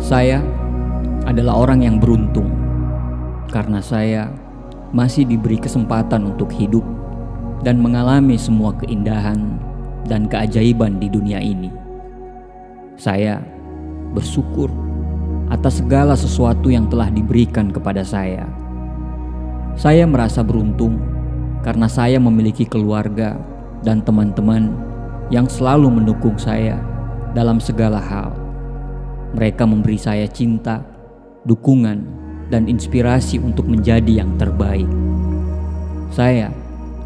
Saya adalah orang yang beruntung karena saya masih diberi kesempatan untuk hidup dan mengalami semua keindahan dan keajaiban di dunia ini. Saya bersyukur atas segala sesuatu yang telah diberikan kepada saya. Saya merasa beruntung karena saya memiliki keluarga dan teman-teman yang selalu mendukung saya dalam segala hal. Mereka memberi saya cinta, dukungan, dan inspirasi untuk menjadi yang terbaik. Saya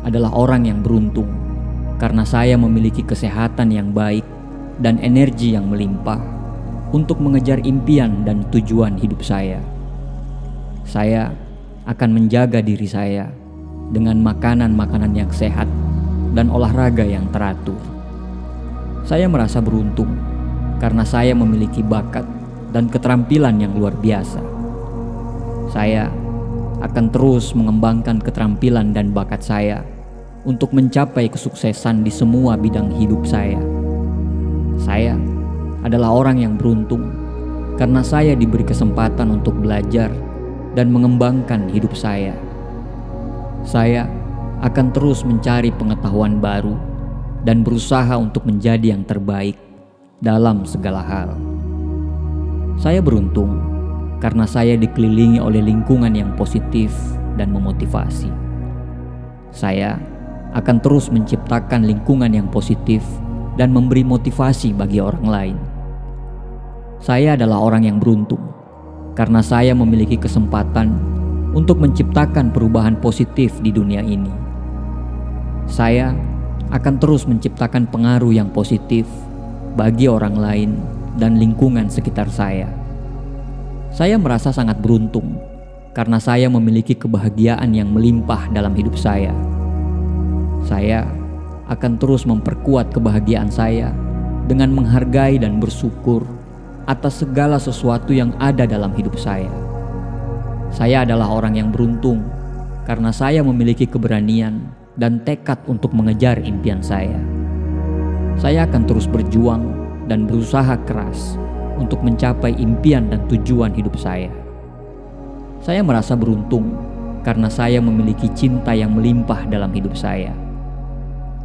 adalah orang yang beruntung karena saya memiliki kesehatan yang baik dan energi yang melimpah untuk mengejar impian dan tujuan hidup saya. Saya akan menjaga diri saya dengan makanan-makanan yang sehat dan olahraga yang teratur. Saya merasa beruntung karena saya memiliki bakat dan keterampilan yang luar biasa. Saya akan terus mengembangkan keterampilan dan bakat saya untuk mencapai kesuksesan di semua bidang hidup saya. Saya adalah orang yang beruntung karena saya diberi kesempatan untuk belajar dan mengembangkan hidup saya. Saya akan terus mencari pengetahuan baru dan berusaha untuk menjadi yang terbaik dalam segala hal. Saya beruntung karena saya dikelilingi oleh lingkungan yang positif dan memotivasi. Saya akan terus menciptakan lingkungan yang positif dan memberi motivasi bagi orang lain. Saya adalah orang yang beruntung karena saya memiliki kesempatan untuk menciptakan perubahan positif di dunia ini. Saya akan terus menciptakan pengaruh yang positif bagi orang lain dan lingkungan sekitar saya. Saya merasa sangat beruntung karena saya memiliki kebahagiaan yang melimpah dalam hidup saya. Saya akan terus memperkuat kebahagiaan saya dengan menghargai dan bersyukur atas segala sesuatu yang ada dalam hidup saya. Saya adalah orang yang beruntung karena saya memiliki keberanian dan tekad untuk mengejar impian saya. Saya akan terus berjuang dan berusaha keras untuk mencapai impian dan tujuan hidup saya. Saya merasa beruntung karena saya memiliki cinta yang melimpah dalam hidup saya.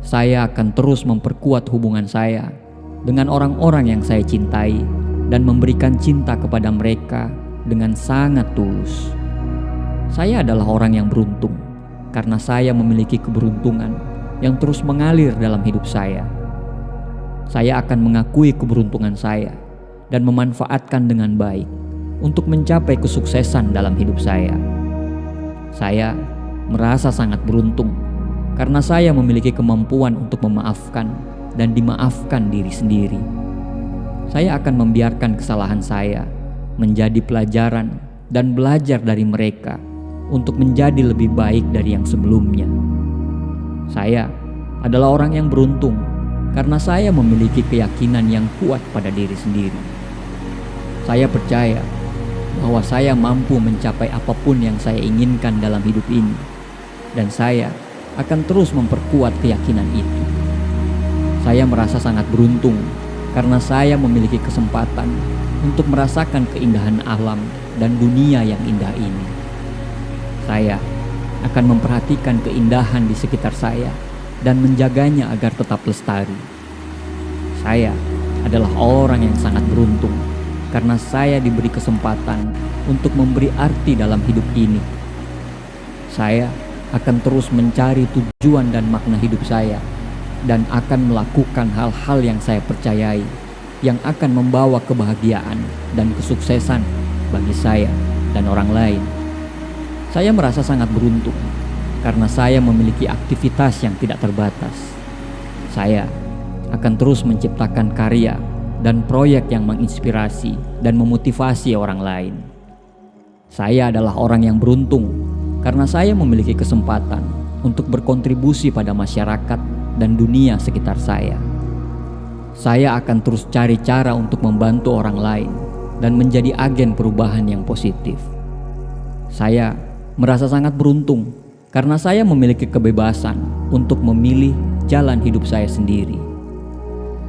Saya akan terus memperkuat hubungan saya dengan orang-orang yang saya cintai dan memberikan cinta kepada mereka dengan sangat tulus. Saya adalah orang yang beruntung karena saya memiliki keberuntungan yang terus mengalir dalam hidup saya. Saya akan mengakui keberuntungan saya dan memanfaatkan dengan baik untuk mencapai kesuksesan dalam hidup saya. Saya merasa sangat beruntung karena saya memiliki kemampuan untuk memaafkan dan dimaafkan diri sendiri. Saya akan membiarkan kesalahan saya menjadi pelajaran dan belajar dari mereka untuk menjadi lebih baik dari yang sebelumnya. Saya adalah orang yang beruntung karena saya memiliki keyakinan yang kuat pada diri sendiri. Saya percaya bahwa saya mampu mencapai apapun yang saya inginkan dalam hidup ini, dan saya akan terus memperkuat keyakinan itu. Saya merasa sangat beruntung karena saya memiliki kesempatan untuk merasakan keindahan alam dan dunia yang indah ini. Saya akan memperhatikan keindahan di sekitar saya dan menjaganya agar tetap lestari. Saya adalah orang yang sangat beruntung karena saya diberi kesempatan untuk memberi arti dalam hidup ini. Saya akan terus mencari tujuan dan makna hidup saya dan akan melakukan hal-hal yang saya percayai yang akan membawa kebahagiaan dan kesuksesan bagi saya dan orang lain. Saya merasa sangat beruntung karena saya memiliki aktivitas yang tidak terbatas. Saya akan terus menciptakan karya dan proyek yang menginspirasi dan memotivasi orang lain. Saya adalah orang yang beruntung karena saya memiliki kesempatan untuk berkontribusi pada masyarakat dan dunia sekitar saya. Saya akan terus cari cara untuk membantu orang lain dan menjadi agen perubahan yang positif. Saya merasa sangat beruntung karena saya memiliki kebebasan untuk memilih jalan hidup saya sendiri.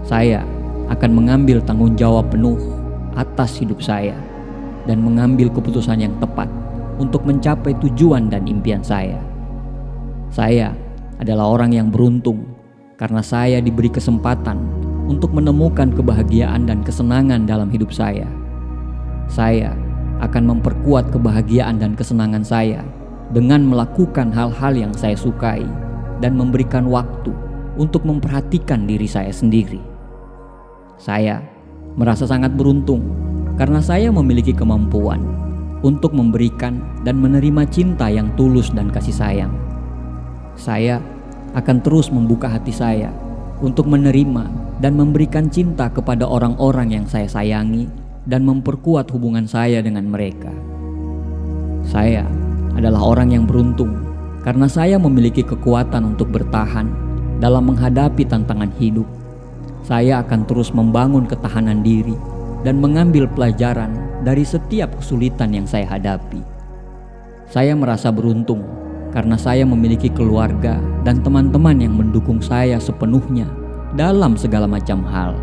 Saya akan mengambil tanggung jawab penuh atas hidup saya dan mengambil keputusan yang tepat untuk mencapai tujuan dan impian saya. Saya adalah orang yang beruntung karena saya diberi kesempatan untuk menemukan kebahagiaan dan kesenangan dalam hidup saya. Saya akan memperkuat kebahagiaan dan kesenangan saya dengan melakukan hal-hal yang saya sukai dan memberikan waktu untuk memperhatikan diri saya sendiri. Saya merasa sangat beruntung karena saya memiliki kemampuan untuk memberikan dan menerima cinta yang tulus dan kasih sayang. Saya akan terus membuka hati saya untuk menerima dan memberikan cinta kepada orang-orang yang saya sayangi dan memperkuat hubungan saya dengan mereka. Saya adalah orang yang beruntung karena saya memiliki kekuatan untuk bertahan dalam menghadapi tantangan hidup. Saya akan terus membangun ketahanan diri dan mengambil pelajaran dari setiap kesulitan yang saya hadapi. Saya merasa beruntung karena saya memiliki keluarga dan teman-teman yang mendukung saya sepenuhnya dalam segala macam hal.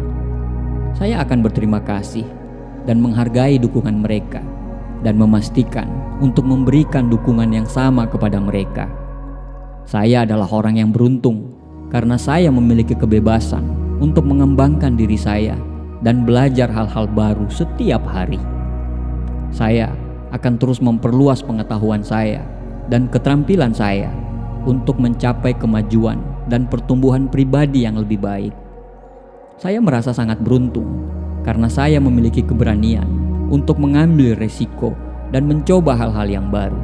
Saya akan berterima kasih dan menghargai dukungan mereka dan memastikan untuk memberikan dukungan yang sama kepada mereka. Saya adalah orang yang beruntung karena saya memiliki kebebasan untuk mengembangkan diri saya dan belajar hal-hal baru setiap hari. Saya akan terus memperluas pengetahuan saya dan keterampilan saya untuk mencapai kemajuan dan pertumbuhan pribadi yang lebih baik. Saya merasa sangat beruntung karena saya memiliki keberanian untuk mengambil resiko dan mencoba hal-hal yang baru.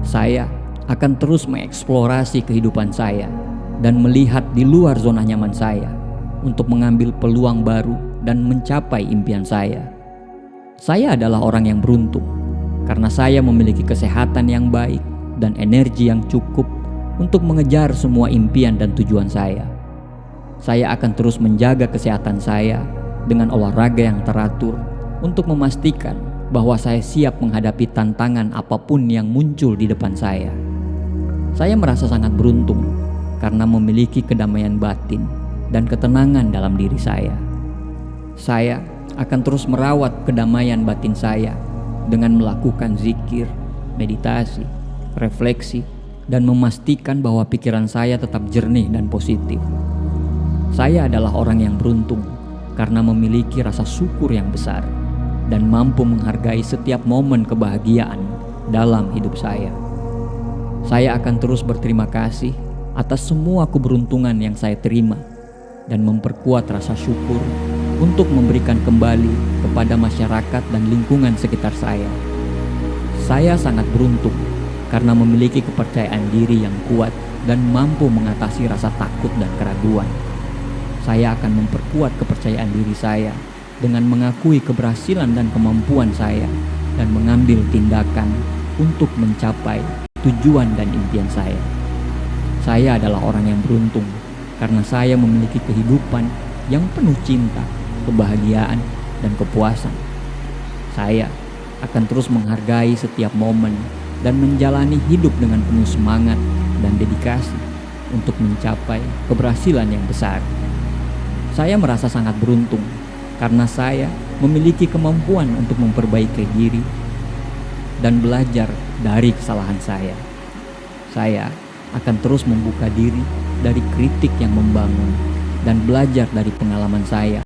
Saya akan terus mengeksplorasi kehidupan saya dan melihat di luar zona nyaman saya untuk mengambil peluang baru dan mencapai impian saya. Saya adalah orang yang beruntung karena saya memiliki kesehatan yang baik dan energi yang cukup untuk mengejar semua impian dan tujuan saya. Saya akan terus menjaga kesehatan saya dengan olahraga yang teratur untuk memastikan bahwa saya siap menghadapi tantangan apapun yang muncul di depan saya. Saya merasa sangat beruntung karena memiliki kedamaian batin dan ketenangan dalam diri saya. Saya akan terus merawat kedamaian batin saya dengan melakukan zikir, meditasi, refleksi, dan memastikan bahwa pikiran saya tetap jernih dan positif. Saya adalah orang yang beruntung karena memiliki rasa syukur yang besar dan mampu menghargai setiap momen kebahagiaan dalam hidup saya. Saya akan terus berterima kasih atas semua keberuntungan yang saya terima dan memperkuat rasa syukur untuk memberikan kembali kepada masyarakat dan lingkungan sekitar saya. Saya sangat beruntung karena memiliki kepercayaan diri yang kuat dan mampu mengatasi rasa takut dan keraguan. Saya akan memperkuat kepercayaan diri saya dengan mengakui keberhasilan dan kemampuan saya dan mengambil tindakan untuk mencapai tujuan dan impian saya. Saya adalah orang yang beruntung karena saya memiliki kehidupan yang penuh cinta, kebahagiaan, dan kepuasan. Saya akan terus menghargai setiap momen dan menjalani hidup dengan penuh semangat dan dedikasi untuk mencapai keberhasilan yang besar. Saya merasa sangat beruntung karena saya memiliki kemampuan untuk memperbaiki diri dan belajar dari kesalahan saya. Saya akan terus membuka diri dari kritik yang membangun dan belajar dari pengalaman saya